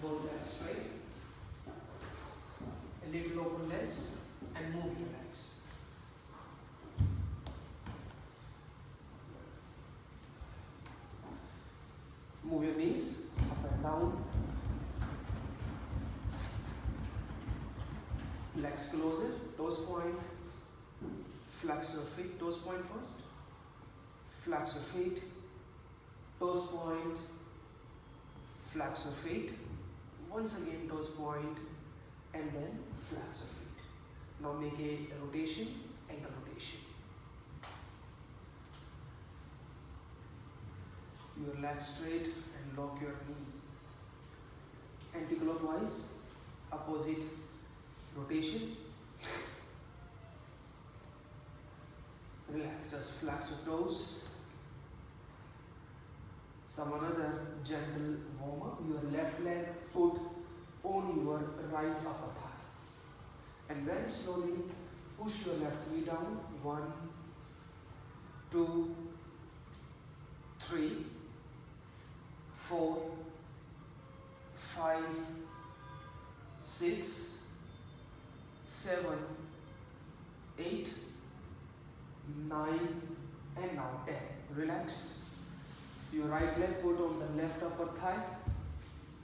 Both legs straight. A little open legs and move your legs. Move your knees up and down. Legs closer, toes point. Flex your feet, toes point first. Flex your feet, toes point. Flex your feet. Once again, toes point, and then flex your feet. Now make a rotation, ankle rotation. Your legs straight and lock your knee. Anti-clockwise, opposite rotation. Relax, just flex your toes. Some another gentle warm up. Your left leg put on your right upper thigh. And very slowly push your left knee down. 1, 2, 3, 4, 5, 6, 7, 8, 9, and now 10. Relax. Your right leg put on the left upper thigh.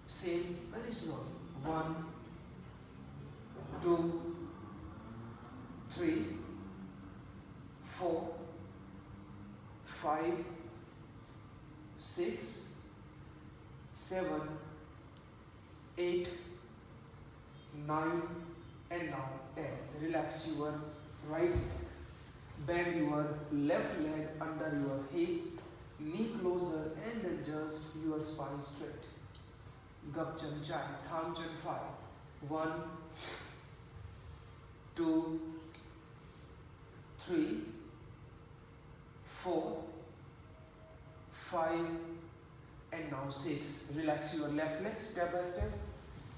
Same, very slowly. 1, 2, 3, 4, 5, 6, 7, 8, 9, and now 10. Relax your right leg. Bend your left leg under your hip, knee closer, and then just your spine straight. Gapchan Chai, Thamchan 5. 1, 2, 3, 4, 5, and now 6. Relax your left leg step by step.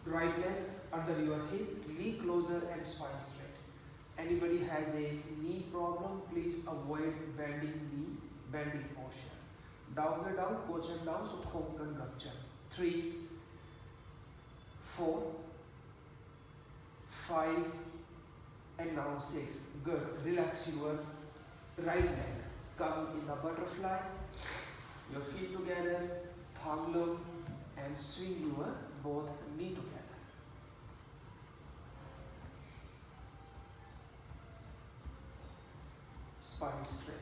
Right leg under your hip, knee closer, and spine straight. Anybody has a knee problem, please avoid bending posture. Down, Kochan down, so Khopkan Gapchan. 3, 4, 5, and now 6. Good. Relax your right leg. Come in the butterfly. Your feet together, Thanglum, and swing your both knee together. Spine straight.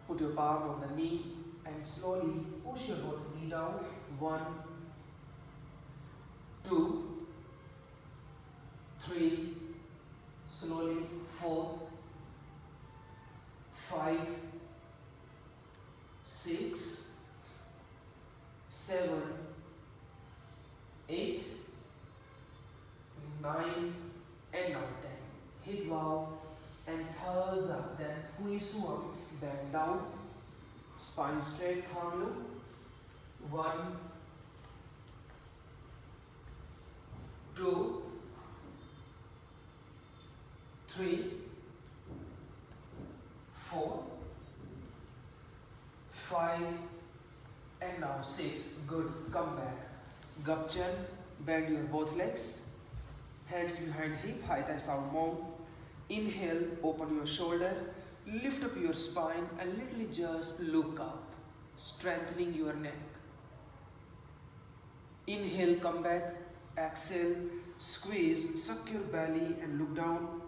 Put your palm on the knee and slowly push your both knee down. 1, 2, 3, slowly 4, 5, 6, 7, 8, 9, and now 10. Hidwao and Thaza, then Huisuam, bend down, spine straight, Thanglu. 1, 2, 3, 4, 5, and now 6. Good. Come back. Gapchan, bend your both legs. Hands behind hip, high thigh sound mount. Inhale, open your shoulder, lift up your spine and literally just look up, strengthening your neck. Inhale, come back. Exhale, squeeze, suck your belly and look down.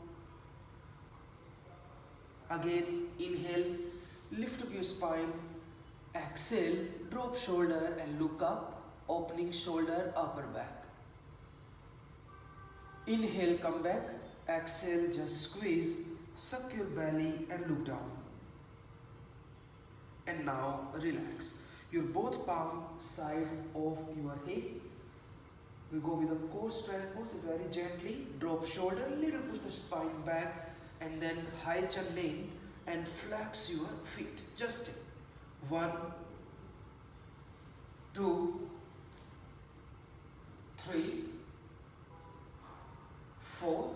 Again, inhale, lift up your spine. Exhale, drop shoulder and look up, opening shoulder, upper back. Inhale, come back. Exhale, just squeeze, suck your belly and look down. And now relax. Your both palm side of your hip. We go with a core strength pose very gently. Drop shoulder, little push the spine back, and then high chan lane and flex your feet. Just 1, 2, 3, 4,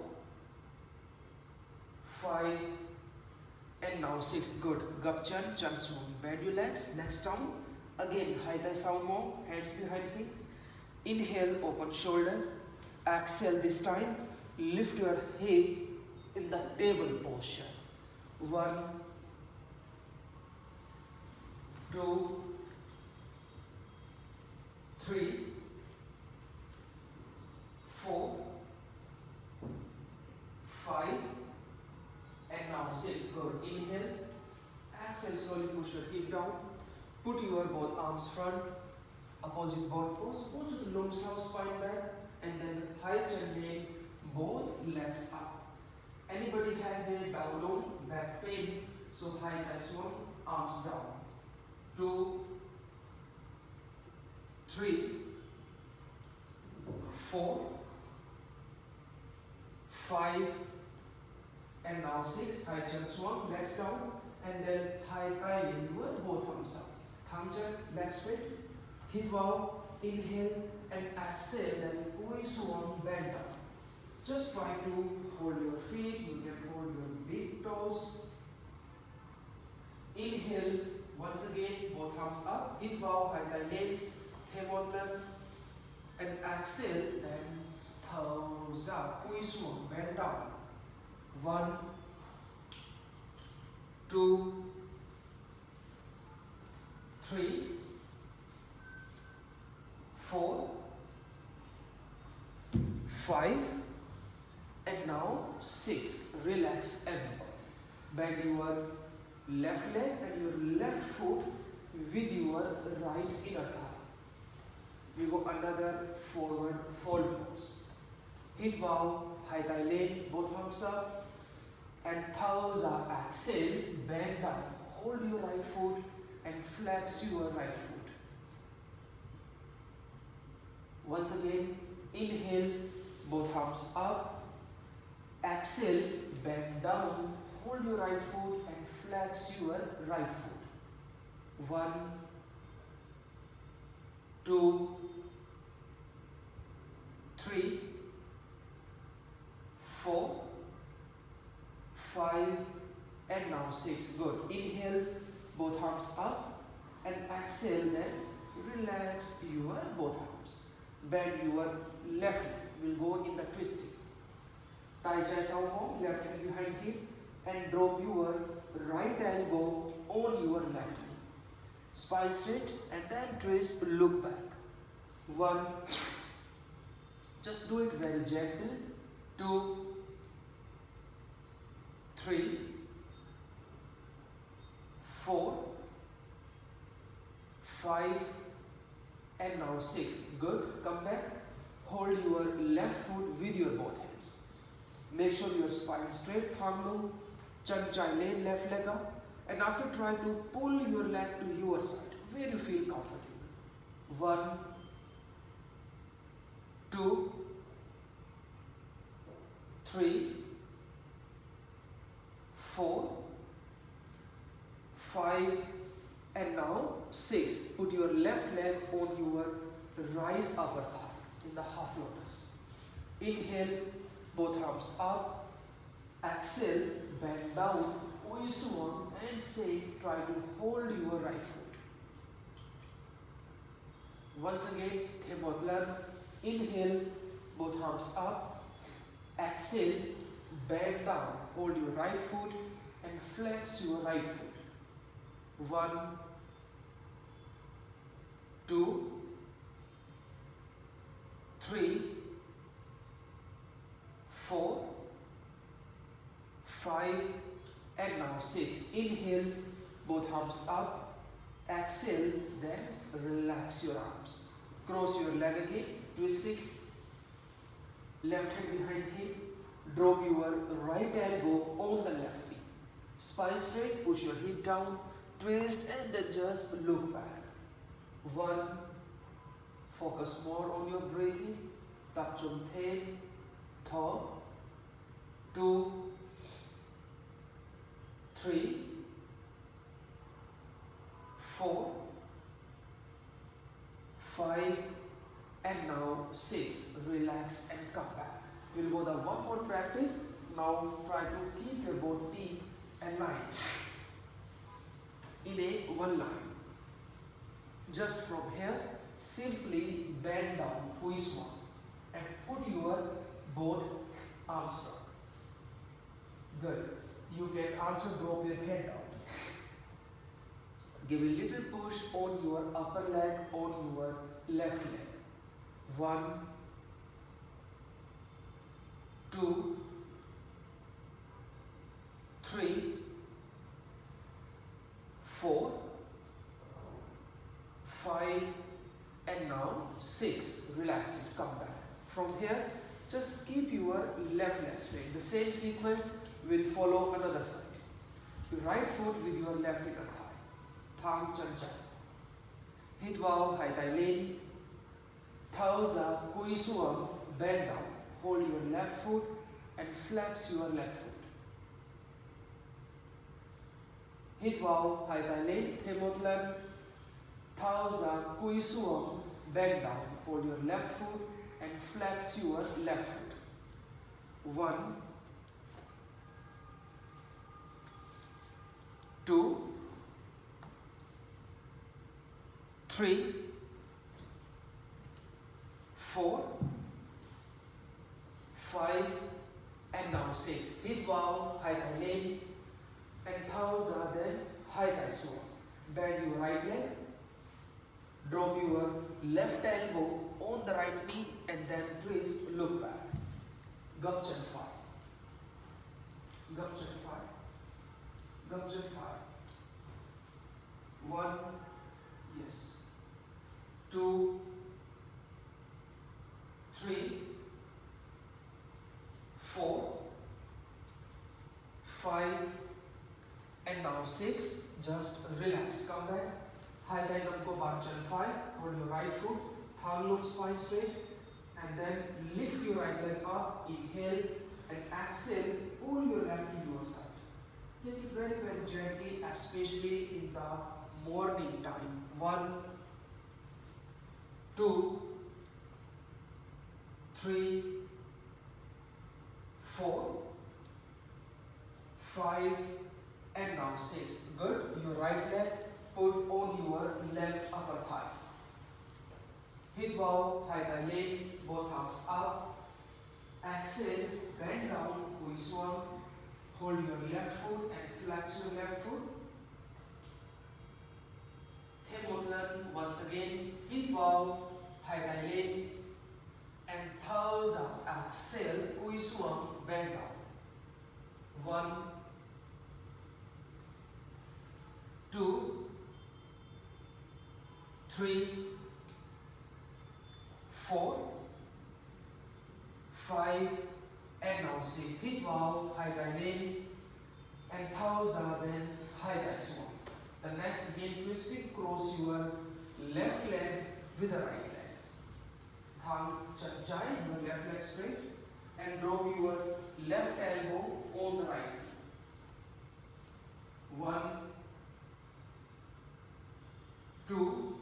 5, and now 6. Good. Gapchan, chan swung. Bend your legs, legs down. Again, high thigh sound more, hands behind me. Inhale, open shoulder. Exhale this time. Lift your hip in the table posture. 1, 2, 3, 4, 5, and now 6. Good. Inhale. Exhale, slowly push your hip down. Put your both arms front. Opposite board pose. Go to the long south spine back. And then high chin lane, both legs up. Anybody has a down back pain, so high thigh swing, arms down. 2, 3, 4, 5, and now 6. High chin swing, legs down, and then high thigh lane, both arms up. Thumb chin, legs straight. Hip bow, inhale and exhale, then Ui Swan bend down. Just try to hold your feet, you can hold your big toes. Inhale, once again, both arms up, hip bow, high thigh lane, Themotlan, and exhale, then toes up, Ui Swan, bend down. 1, 2, 3, 4, 5, and now 6. Relax everyone. Bend your left leg and your left foot with your right inner thigh. We go another forward fold pose. Hip bow, high thigh lane, both arms up, and toes are exhale, bend down. Hold your right foot and flex your right foot. Once again, inhale, both arms up. Exhale, bend down. Hold your right foot and flex your right foot. 1, 2, 3, 4, 5, and now 6. Good. Inhale, both arms up, and exhale, then relax your both arms. Bend your left leg. We'll go in the twisting. Tai Chi Sao Hong, left hand behind hip, and drop your right elbow on your left knee. Spine straight, and then twist, look back. 1, just do it very gentle. 2, 3, 4, 5, and now 6. Good. Come back. Hold your left foot with your both hands. Make sure your spine is straight, thumb low, chan chai lane, left leg up. And after try to pull your leg to your side, where you feel comfortable. 1, 2, 3, 4, 5, and now 6. Put your left leg on your right upper thigh in the half lotus. Inhale, both arms up. Exhale, bend down, Ui Swan, and say, try to hold your right foot. Once again, Themotlan. Inhale, both arms up. Exhale, bend down, hold your right foot and flex your right foot. 1, 2, 3, 4, 5, and now 6. Inhale, both arms up. Exhale, then relax your arms. Cross your leg again, twist it. Left hand behind hip. Drop your right elbow on the left knee. Spine straight, push your hip down, twist, and then just look back. 1, focus more on your breathing. Tap chum the, thaw. 2, 3, 4, 5, and now 6. Relax and come back. We'll go the one more practice. Now try to keep your both knee and 9 in a one line. Just from here, simply bend down, squeeze one, and put your both arms down. Good. You can also drop your head down. Give a little push on your upper leg, on your left leg. 1, 2, 3, 4, 5, and now 6. Relax it, come back. From here, just keep your left leg straight. The same sequence will follow another side. Your right foot with your left inner thigh. Thang chan chan. Hit wow, hai tai lin. Thauza, kui suam, bend down. Hold your left foot and flex your left foot. Hit wow, hai tai lin. Themotlan. Thauza, kui suam, bend down. Hold your left foot and flex your left foot. 1, 2, 3, 4, 5, and now 6. Hit wow, hai tai lin, and thauza, then hai tai suam. Bend your right leg, drop your left elbow on the right knee, and then twist, look back. Gap chan 5. Gap chan 5. Gap chan 5. 1, yes. 2, 3, 4, 5, and now 6. Just relax. Come back. Hai tai namko bar chan 5. Hold your right foot. Thumb look spine straight. And then lift your right leg up. Inhale and exhale. Pull your leg into your side. Take it very, very gently, especially in the morning time. 1, 2, 3, 4, 5, and now 6. Good. Your right leg put on your left upper thigh. Hit wow, hai tai lin, both arms up. Exhale, bend down, kui suam. Hold your left foot and flex your left foot. Themotlan, once again. Hit wow, hai tai lin, and thauza. Exhale, kui suam, bend down. 1, 2, 3, 4, 5, and now 6. Hit wow, hai tai lin, and thauza, then hai tai suam. The next again, twisting, cross your left leg with the right leg. Thang chan chai, your left leg straight, and drop your left elbow on the right knee. 1, 2,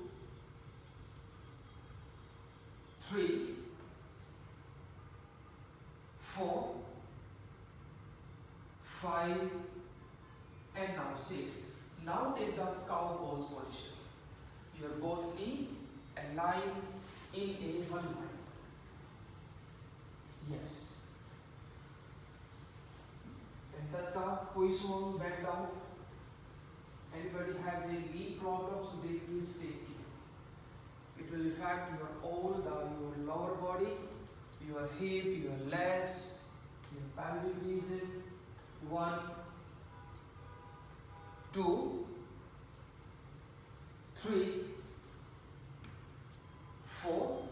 3, 4, 5, and now 6. Now take the cow pose position. Your both knee align in a one line. Yes. And Tatka, kui suam, bend down. Anybody has a knee problem, so they please take care. It will affect your lower body, your hip, your legs, your pelvic region. 1, 2, 3, 4,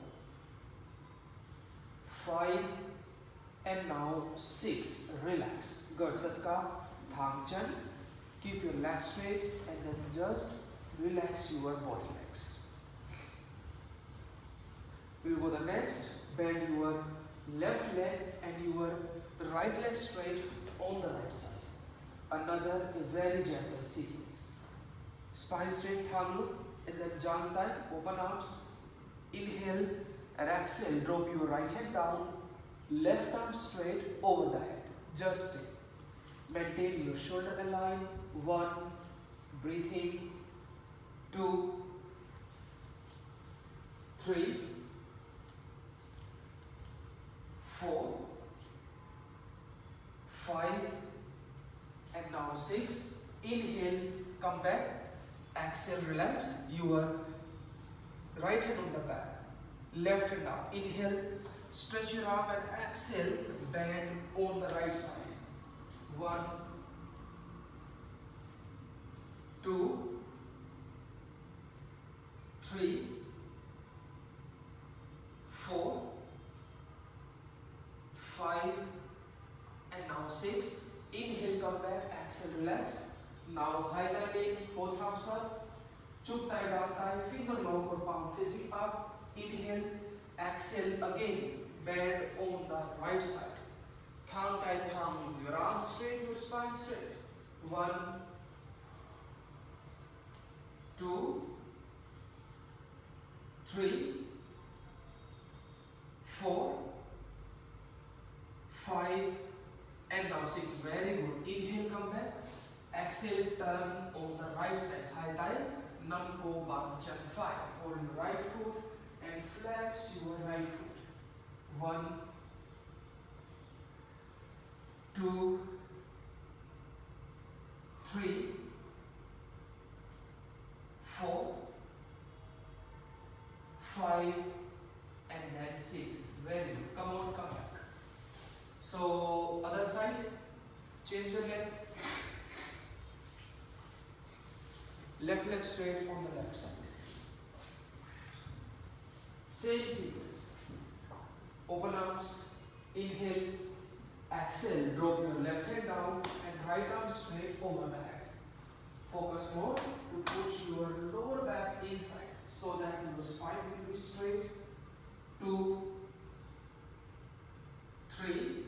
5, and now 6. Relax. Good. Tatka, thang chan. Keep your legs straight and then just relax your both legs. We will go the next. Bend your left leg and your right leg straight on the right side. Another very gentle sequence. Spine straight, thang look, and then jantai, open arms. Inhale and exhale. Drop your right hand down. Left arm straight over the head. Just stay. 1, 2, 3, 4, 5, 6, 7, 8, 9, 10. Relax. Good. Tatka, kui suam, bend down. Anybody has a knee problem, so they please take care. It will affect your lower body, your hip, your legs, your pelvic region. 1, 2, 3, 4, 5, 6, 7, 8, 9, 10. Relax. Maintain your shoulder aligned. 1, breathing. 2, 3, 4, 5, and now 6. Inhale, come back. Exhale, relax. Your right hand on the back, left hand up. Inhale, stretch your arm, and exhale, bend on the right side. 1, 2, 3, 4, 5, and now 6. Inhale, come back. Exhale, relax. Now high thigh, both arms up. Chuk thigh, down thigh, finger lock or palm facing up. Inhale, exhale again. Bend on the right side. Thumb tie thumb, your arms straight, your spine straight. 1, 2, 3, 4, 5, and now 6. Very good. Inhale, come back. Exhale, turn on the right side. High thigh, Namko Banchan 5. Hold your right foot and flex your right foot. 1, 2, 3, 4, 5, and then 6. Very good. Come on, come back. So, other side, change your leg. Left leg straight on the left side. Same sequence. Open arms, inhale, exhale, drop your left hand down and right arm straight over the head. Focus more to push your lower back inside so that your spine will be straight. 2, 3,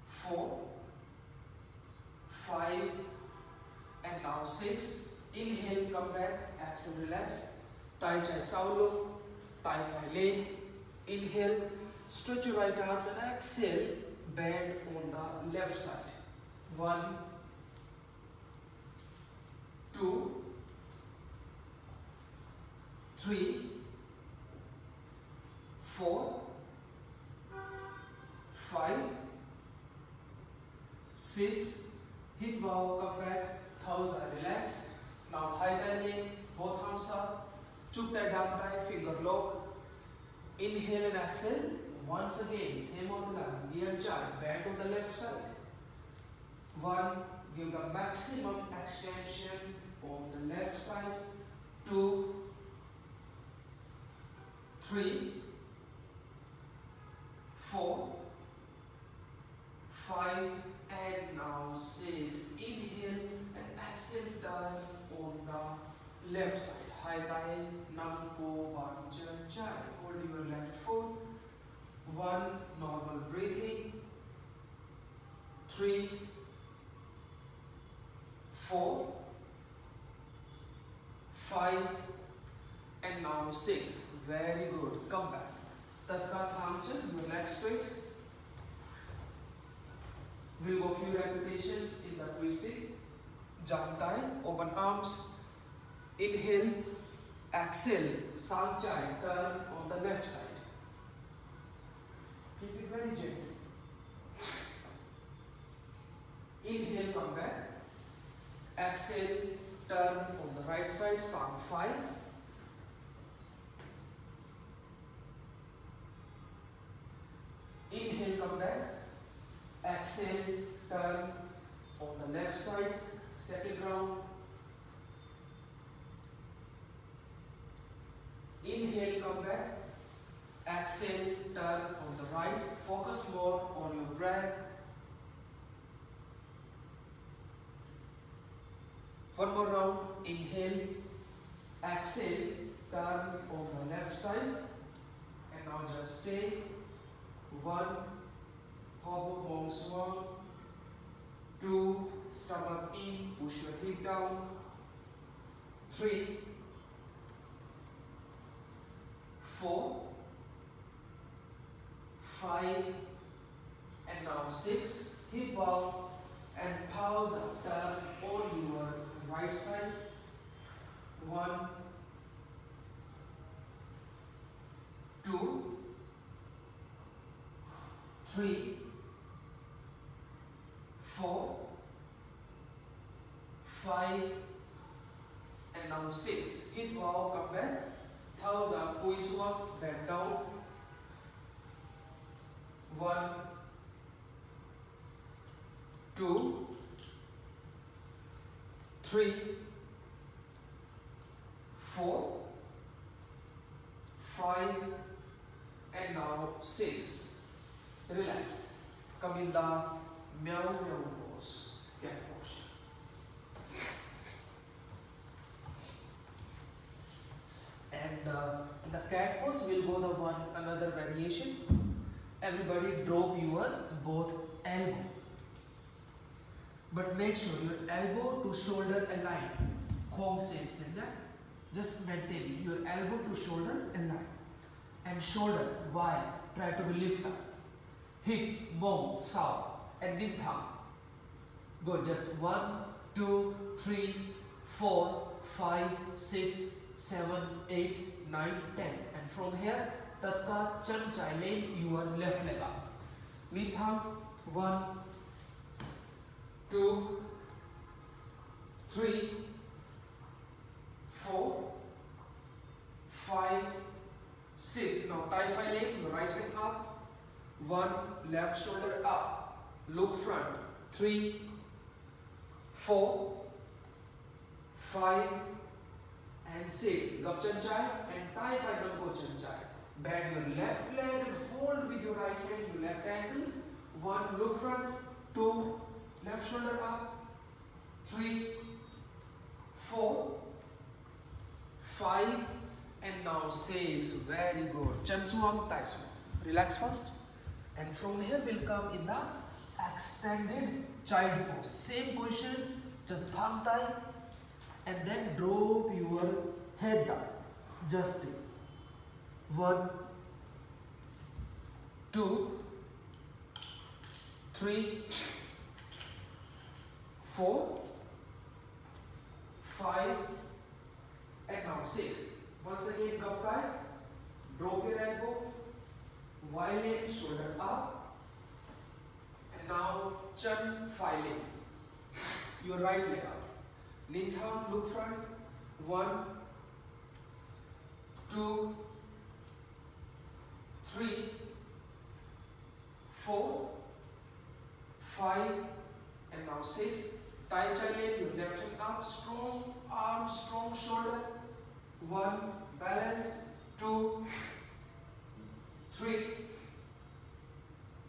4, 5, and now 6. Inhale, come back, exhale, relax. Tai Chi Sao Look, Tai Phi Lane. Inhale, stretch your right arm and exhale, bend on the left side. 1, 2, 3, 4, 5, 6. Hip bow, come back, thumbs are relaxed. Now high thigh lane, both arms up. Chuk thigh, down thigh, finger lock. Inhale and exhale. Once again, Hemodala, Gear Chart, bend on the left side. 1, give the maximum extension on the left side. 2, 3, 4, 5, and now 6. Inhale and exhale, turn on the left side. High thigh, Namko Banchan Chai. Hold your left foot. 1, normal breathing. 3, 4, 5, and now 6. Very good. Come back. Tatka Thamchan, your legs straight. We'll go few repetitions in the twisting. Jump time, open arms. Inhale, exhale, Sang Chai, turn on the left side. Keep it very gentle. Inhale, come back. Exhale, turn on the right side, Sang 5. Inhale, come back. Exhale, turn on the left side, second round. Inhale, come back. Exhale, turn on the right. Focus more on your breath. One more round. Inhale, exhale, turn on the left side. And now just stay. 1, hover, bong swirl. 2, stomach in, push your hip down. 3, 4, 5, and now 6. hip bow and pause turn on your right side. 1, 2, 3, 4, 5, and now 6. Hit bow, come back. Thumbs up, push up, back down. 1, 2, 3, 4, 5, and now 6. Relax. Come in the meow meow pose. Cat pose. And in the cat pose, we'll go the another variation. Everybody drop your both elbow. But make sure your elbow to shoulder align. Khom shape in that. Just maintain your elbow to shoulder align. And shoulder wide. Try to be lift up. Hip, bow, south, and knee thumb. Good. Just 1, 2, 3, 4, 5, 6, 7, 8, 9, 10. And from here, tatka chan chai lay your left leg up. Knee thumb. 1, 2, 3, 4, 5, 6. Now tie five leg, your right hand up. 1, left shoulder up. Look front. 3, 4, 5, and 6. Gap chan chai and tie five danko chan chai. Bend your left leg and hold with your right hand your left ankle. 1, look front. 2, left shoulder up. 3, 4, 5, and now 6. Very good. Chan suam, tai suam. Relax first. And from here we'll come in the extended child pose. Same position, just thumb tie, and then drop your head down. Just 1, 2, 3, 4, 5, and now 6. Once again, cup tie, drop your elbow, violin, shoulder up, and now chan filing. Your right leg up. Knee thumb, look front. 1, 2, 3, 4, 5, and now 6. Tai chai lane, your left hand up, strong arm, strong shoulder. 1, balance. 2, 3,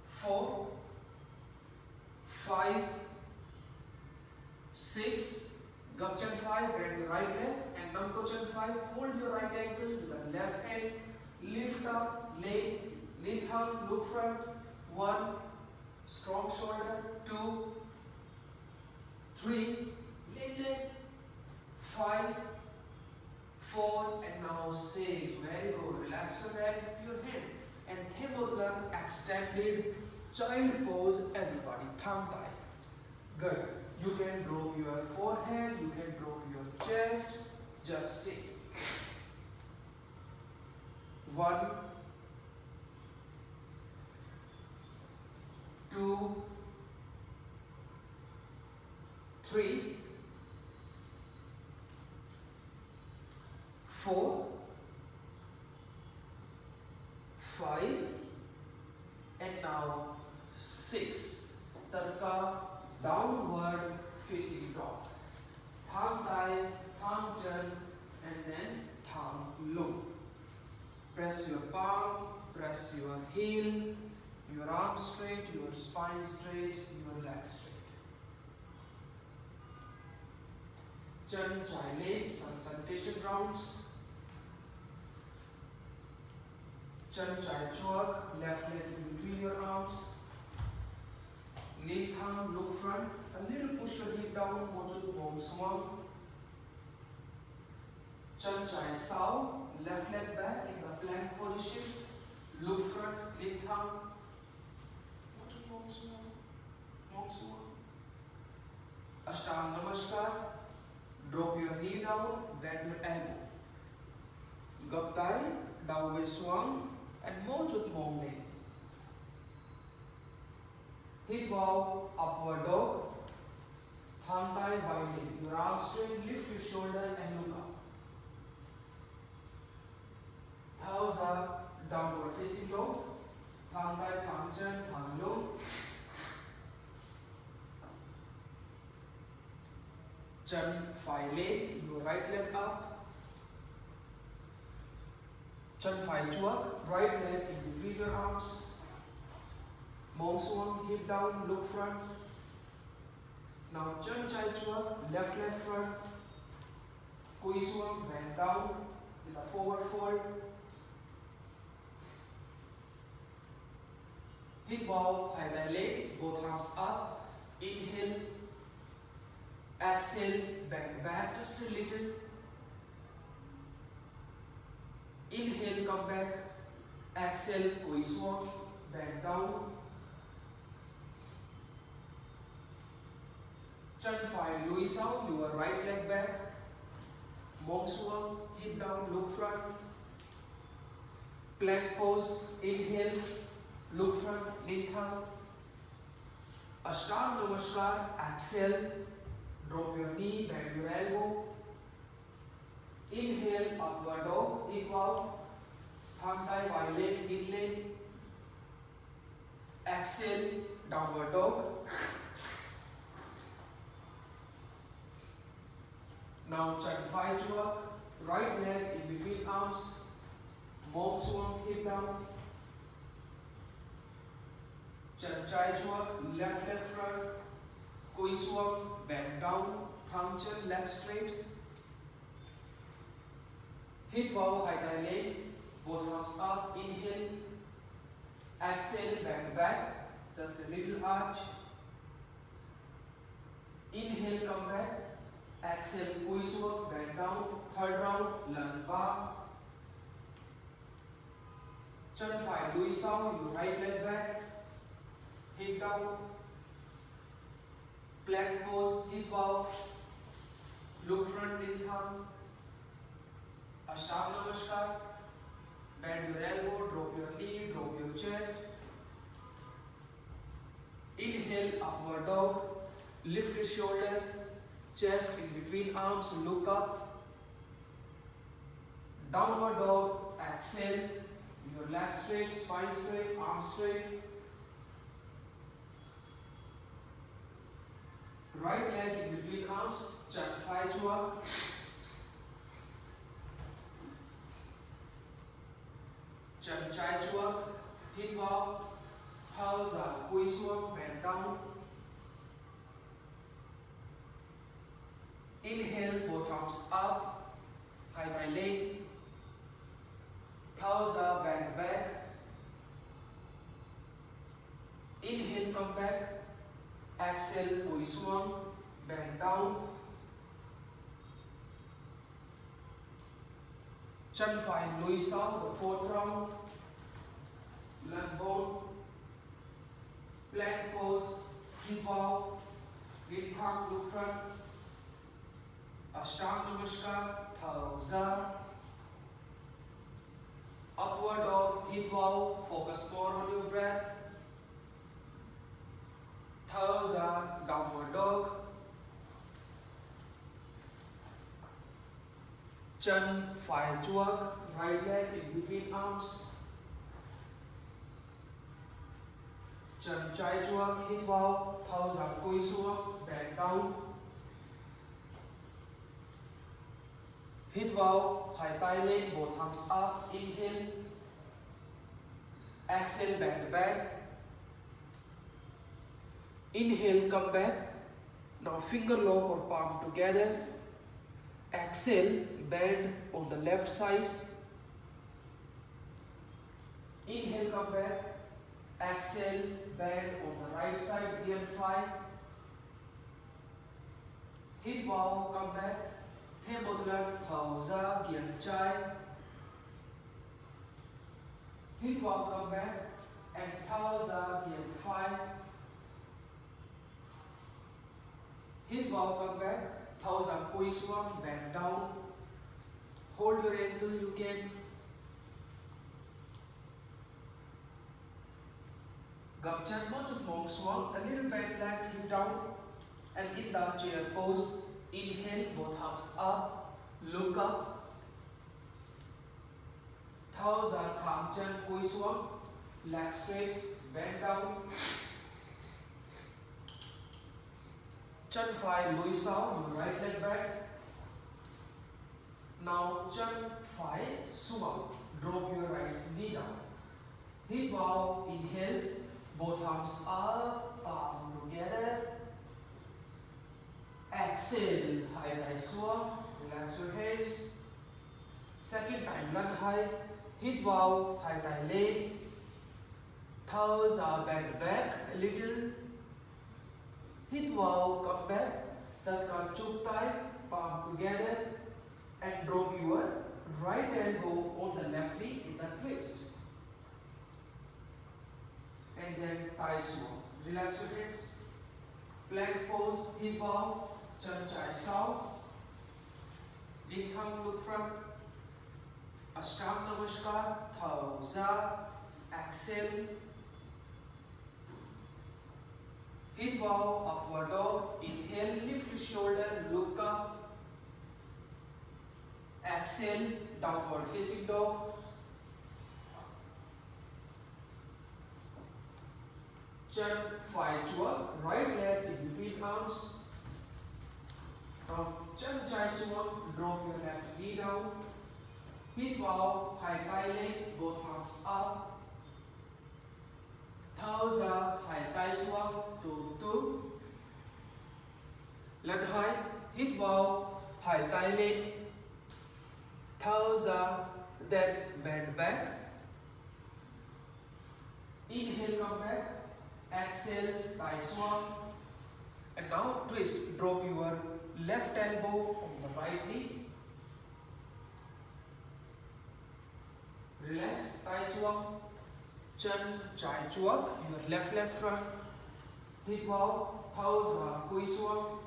4, 5, 6. Gap chan 5, bend your right leg, and Namko chan 5. Hold your right ankle with the left hand. Lift up, leg, knee thumb, look front. 1, strong shoulder. 2, 3, leg, 5, 4, and now 6. Very good. Relax your neck, your head. And Themodlan extended child pose, everybody. Thumb tie. Good. You can drop your forehead, you can drop your chest. Just stay. 1, 2, 3, 4, 5, and now 6. Tatka downward facing dog. Thumb tie, thumb turn, and then thumb loop. Press your palm, press your heel, your arm straight, your spine straight, your leg straight. Chan chai leg, some salutation rounds. Chan chai chuak, left leg in between your arms. Knee thumb, look front. A little push your hip down, mochu bong swung. Chan chai sao, left leg back in the plank position. Look front, knee thumb. Mochu bong swung. Mongswam. Ashtanga Namaskar. Drop your knee down, bend your elbow. Gaptai, downward swung, and Mojut Mongne. Hit bow, upward dog. Thang Tai violin. Your arms straight, lift your shoulder and look up. Thauza, downward facing dog. Thang Tai, Thang Chen, Thang Long. Chan Phai Lane, your right leg up. Chan Phai Chuak, right leg in between your arms. Mongswam, hip down, look front. Now Chan Chai Chuak, left leg front. Kui Swam, bend down with a forward fold. Hit bow, Hai Tai Lane, both arms up. Inhale. Exhale, bend back just a little. Inhale, come back. Exhale, Kui Swam, bend down. Chan Phai Lui Sao, your right leg back. Mongswam, hip down, look front. Plank pose, inhale, look front, Lintang. Ashtanga Namaskar, exhale. Drop your knee, bend your elbow. Inhale, upward dog, hip bow. Thang Tai violin, in lane. Exhale, downward dog. Now Chan Phai Chuak, right leg in between arms. Mongswam, hip down. Chan Chai Chuak, left leg front. Kui Swam, bend down, Thang Chen, leg straight. Hit bow, Hai Tai Lane, both arms up, inhale. Exhale, bend back, just a little arch. Inhale, come back. Exhale, Kui Swam, bend down. Third round, Lung Ba. Chan Phai Lui Sao, your right leg back. Hip down. Plank pose, hit bow, look front, Lintang. Ashtanga Namaskar, bend your elbow, drop your knee, drop your chest. Inhale, upward dog, lift your shoulder, chest in between arms, look up. Downward dog, exhale, your leg straight, spine straight, arms straight. Right leg in between arms, Chan Phai Chuak. Chan Chai Chuak, hit bow. Thauza, Kui Swam, bend down. Inhale, both arms up. Hai Tai Lane. Thauza, bend back. Inhale, come back. Exhale, Kui Swam, bend down. Chan Phai Lui Sao, the fourth round. Lung bone. Plank pose, hip bow. Lintang, look front. Ashtanga Namaskar, Thauza. Upward dog, hit bow. Focus more on your breath. Thauza, downward dog. Chan Phai Chuak, right leg in between arms. Chan Chai Chuak, hit bow. Thauza, Kui Swam, bend down. Hit bow, Hai Tai Lane, both arms up. Inhale. Exhale, bend back. Inhale, come back. Now finger lock or palm together. Exhale, bend on the left side. Inhale, come back. Exhale, bend on the right side, DN5. Hit bow, come back. Thebodlan, Thauza, Gian Chai. Hit bow, come back. And Thauza, Gian 5. hit wow, come back, thousand koi swam, bend down, hold your ankle, you can gapchan, much of monk swam, a little bend legs, hip down, and in the chair pose, inhale, both arms up, look up, thousand thamchan koi swam, legs straight, bend down, Chan Phai Lui Sao, your right leg back. Now Chan Phai Suma, drop your right knee down. Hit wow, inhale, both arms up, palm together. Exhale, high thigh swam, relax your hands. Second time, lung high, hit wow, high thigh leg. Thighs are bent back a little. Hit wow, come back, Tatka chuk thigh, palm together, and drop your right elbow on the left knee in the twist. And then thigh swam. Relax your hands. Plank pose, hit wow, chan chai sao. Ling thang look front. Ashtang namaskar, thauza, exhale. Hit wow, upward dog, inhale, lift your shoulder, look up. Exhale, downward facing dog. Chan Phai Chua, right leg in between arms. From Chan Chai Suam, drop your left knee down. Hit wow, high thigh leg, both arms up. Thauza, high thigh swam, 2-2. Lăn high, hit wow, high thigh leg. Thauza, then bend back. Inhale, come back. Exhale, thigh swam. And now twist, drop your left elbow on the right knee. Relax, thigh swam. Chan Chai Chuak, your left leg front. Hit wow, thauza, koi swam.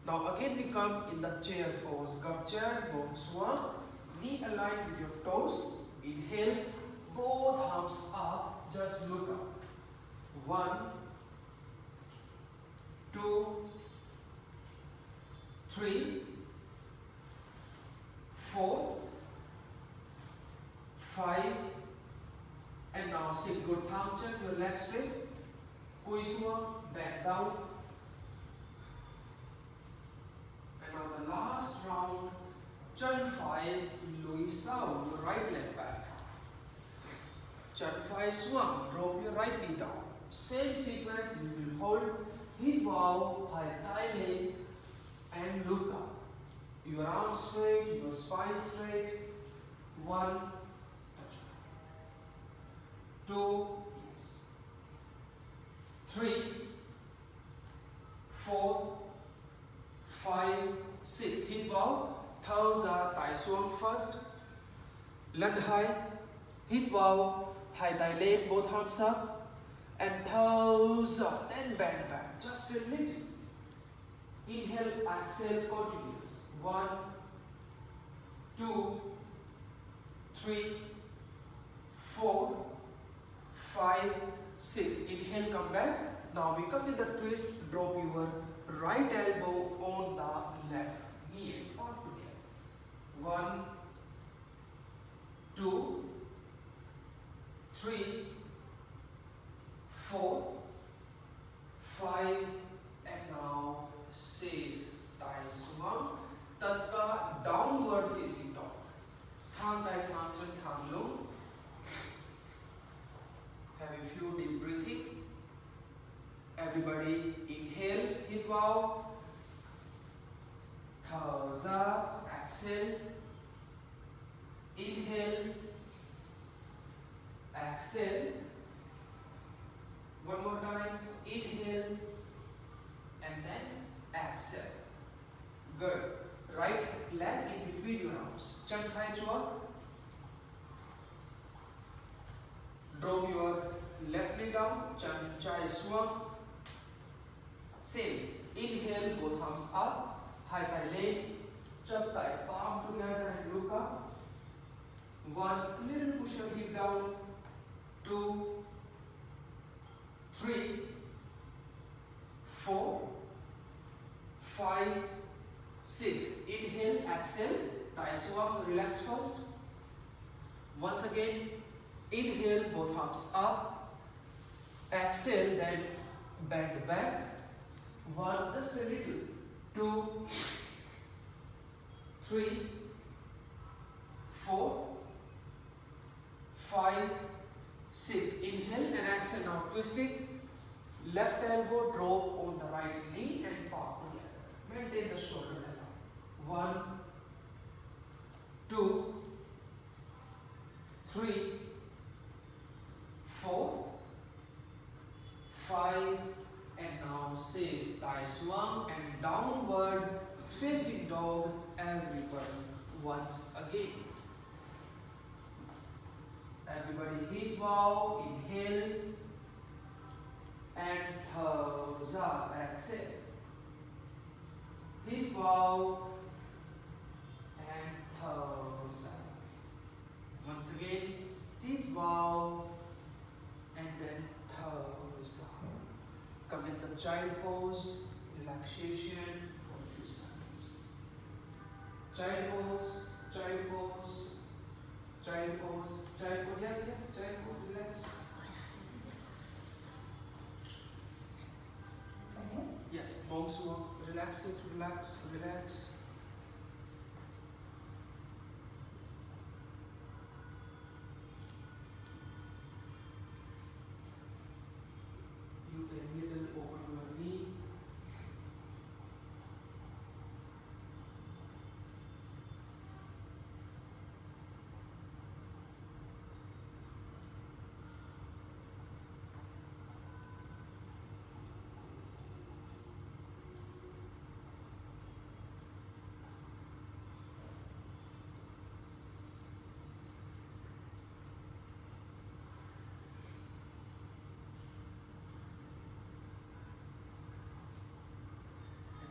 Now again we come in the chair pose. Gapchan, monk swam. Knee aligned with your toes. Inhale, both arms up. Just look up. 1, 2, 3, 4, 5, and now 6. Good thumb check, your legs straight. Koi swam, back down. And now the last round, Chan Phai Lui Sao, your right leg back. Chan Phai Swam, drop your right knee down. Same sequence, you will hold, hit wow, high thigh leg, and look up. Your arms straight, your spine straight. 1, 2, yes. 3, 4, 5, 6. Hit wow. Thauza, thigh swam first. Land high. Hit wow. High thigh leg, both arms up. And thauza. Then bend back. Just a little. Inhale, exhale, continuous. 1, 2, 3, 4, 5, 6. Inhale, come back. Now we come in the twist. Drop your right elbow on the left knee and palm together. 1, 2, 3, 4, 5, and now 6. Thigh swam. Tatka downward facing dog. Thang thigh, thang chin, thang low. Have a few deep breathing. Everybody inhale, hit wow. Thauza, exhale. Inhale, exhale. One more time. Inhale and then exhale. Good. Right leg in between your arms. Chan Phai Chuak. Drop your left knee down. Chan Chai Swam. Same. Inhale, both arms up, high thigh leg, chop thigh, palm together and look up. 1, little push your hip down. 2, 3, 4, 5, 6. Inhale, exhale, thigh swap, relax first. Once again, inhale, both arms up. Exhale, then bend back. 1, just a little. 2, 3, 4, 5, 6. Inhale and exhale. Now twisting. Left elbow drop on the right knee and palm together. Maintain the shoulder along. 1, 2, 3, 4, 5, and now 6. Thigh swung and downward facing dog. Everybody once again. Everybody hit wow. Inhale and Thaza. Exhale. Hit wow and Thaza. Once again, hit wow and then Thaza. Come in the child pose, relaxation for a few seconds. Child pose, child pose, child pose, child pose. Yes, yes, child pose, relax. Yes, monk's walk, relax it, relax, relax. You can little open your knee.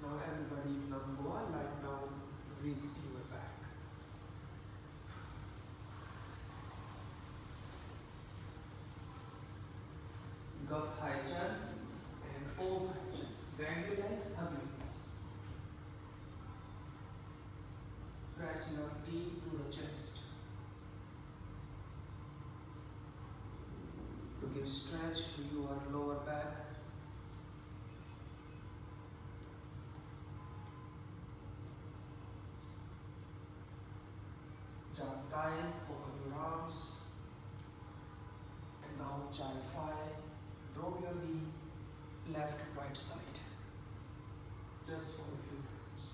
Now everybody in Namgoa, lie down, breathe your back. Gap high jump and Om high jump. Bend your legs, hug your knees. Press your knee to the chest. To give stretch to your lower back. Jump tight, open your arms. And now child 5. Drop your knee, left, right side. Just for a few minutes.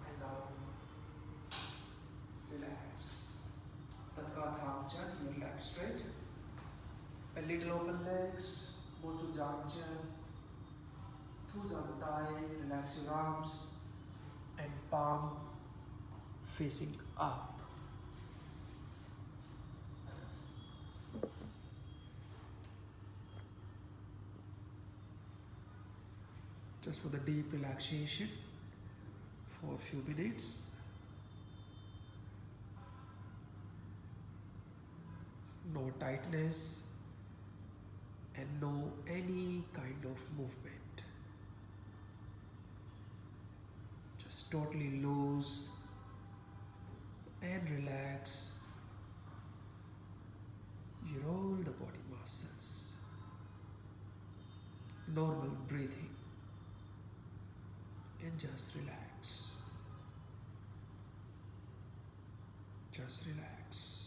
And now relax. Tatkatham, your legs straight. A little open legs. Mochu Jamchan. Thuzam thigh. Relax your arms. And palm facing up. Just for the deep relaxation for a few minutes. No tightness and no any kind of movement. Just totally loose and relax. You roll the body muscles. Normal breathing. And just relax. Just relax.